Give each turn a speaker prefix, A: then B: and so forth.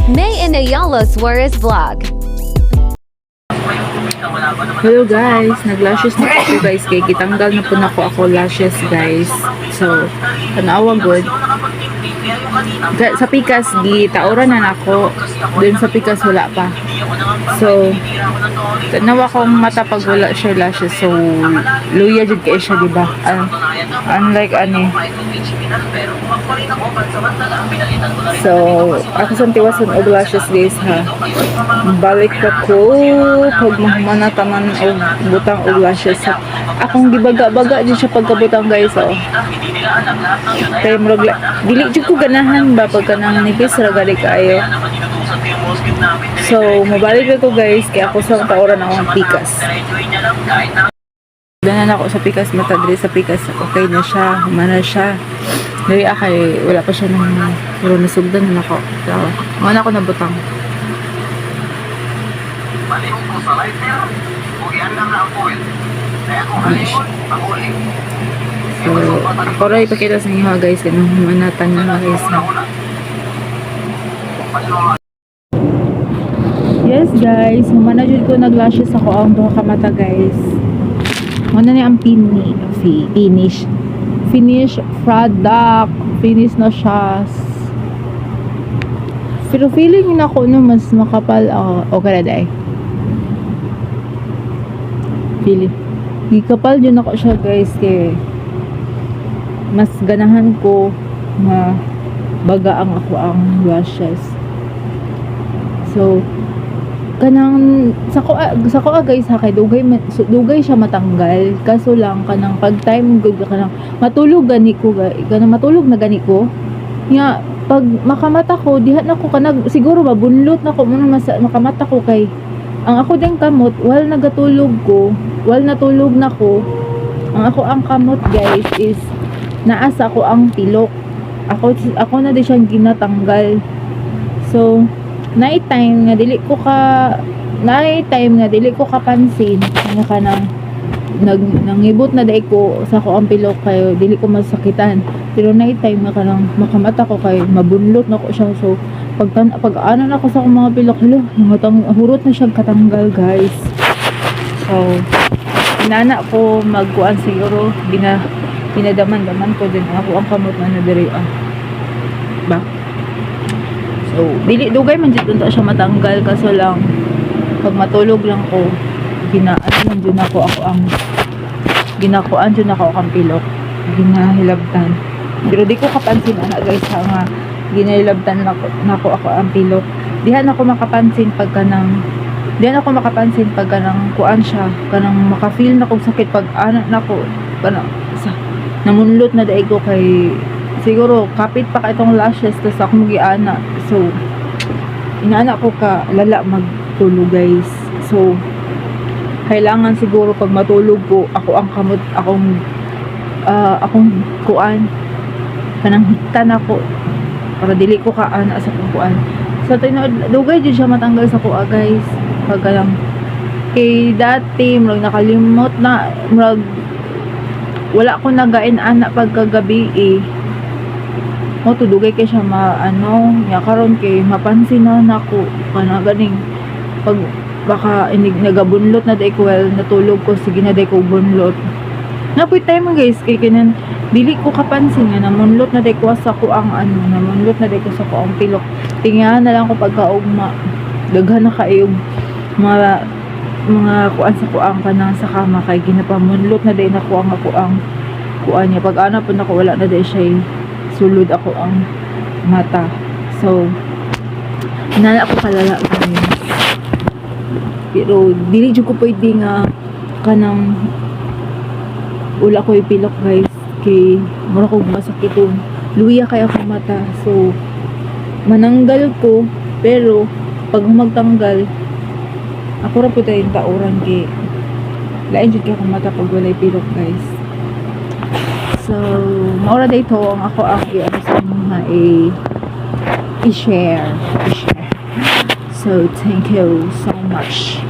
A: May and Ayala Suarez Vlog.
B: Hello guys, nag-lashes na po ako guys kay kitanggal na po na ako lashes guys. So, tanawa good. Sa pikas gitaoran na nako. Dun sa pikas wala pa. So, tanawa kong mata pag wala siya lashes. So, luya jud kay siya, di ba? Unlike ani. So, ako sa tiwasan og lashes guys ha. Balik ako pag mahumana taman og butang og lashes ha. Akong gibaga-baga din siya pagkabutang guys oh. Kaya murag dili jud ko ganahan ba pagka nang nipis ra gali kaayo. So, mabalik ako guys kaya ako sa taoran akong pikas. Danan ako sa pikas, matagri sa pikas. Okay na siya, humana siya. Dali akay, wala pa siya nang puro nasugdan na ako. So, mana ako nabutang. So, ako rin ipakita sa inyo guys, ganun humanatan na guys. Yes guys, humana jud ko naglashes ako ang duha ka mata guys. Muna ni ang finish product, finish na siya. Pero feeling na ko no mas makapal okay na dai. Feeling gikapal yun ako siya guys kay mas ganahan ko na baga ang ako ang lashes. So kanang sa ko guys ha kay dugay siya matanggal kaso lang kanang pag time good kanang matulog gani ko kanang matulog na gani ko nya pag makamata ko diha na ko kanang siguro mabunlot na ko muna makamata ko kay ang ako ding kamot wal nagatulog ko wal natulog na ko ang kamot guys is naasa ko ang pilok ako na di siyang ginatanggal. So night time nga dili ko kapansin nga kanang nangibot na dai ko sa ko ang pilok kay dili ko masakitan pero night time nga kanang makamata ko kay mabunlot na ko siya. So pag ano na ko sa akong mga pilok hurot na siya katanggal guys. So inana ko magkuan siguro pinadaman ko din ako ang kamot na diri ba. So, dili dugay man jud unta siya matanggal kaso lang pag matulog lang ko ginaan jud ako ang ginakuan jud ako ang pilok ginahilabtan pero di ko kapansin ana guys ha nga ginahilabtan nako ako ang pilok dihan ako makapansin pag kanang kuan siya kanang maka-feel na kog sakit pag ana nako kanang namunlot na dai ko kay siguro kapit pa ka itong lashes tas ako magiana. So inaana ko ka lala magtulog guys. So kailangan siguro pag matulog ko ako ang kamot akong kuan kanang hiktan ako para dili ko kaana sa kuan. So tinuod dugay jud siya matanggal sa kuha guys pag lang kay dati murag nakalimot na murag wala ko nagain ana pagkagabi mo tudugay kay siya nya karon kay mapansin na nako kana ganing pag baka nagabunlot na dai ko well natulog ko sige na dai ko bunlot napoy time guys kay kinan dili ko kapansin nga namunlot na dai ko sa ko ang namunlot na dai ko sa ko ang pilok tingnan na lang ko pagkaugma daghan na kayo mga kuan sa kuang kanang sa kama kay ginapamunlot na dai na ko ang kuan niya pag ana pud nako wala na dai siya sulod ako ang mata. So nana ako kalala ngayon pero dili jud ko pwede nga kanang wala ko ipilok guys kay mura ko masakiton luya kay ako mata. So mananggal ko pero pag magtanggal ako ra pud tayong taoran kay lain jud kay ako mata pag walay pilok guys. So, maura dito ang ako ang sa mga i-share. So, thank you so much.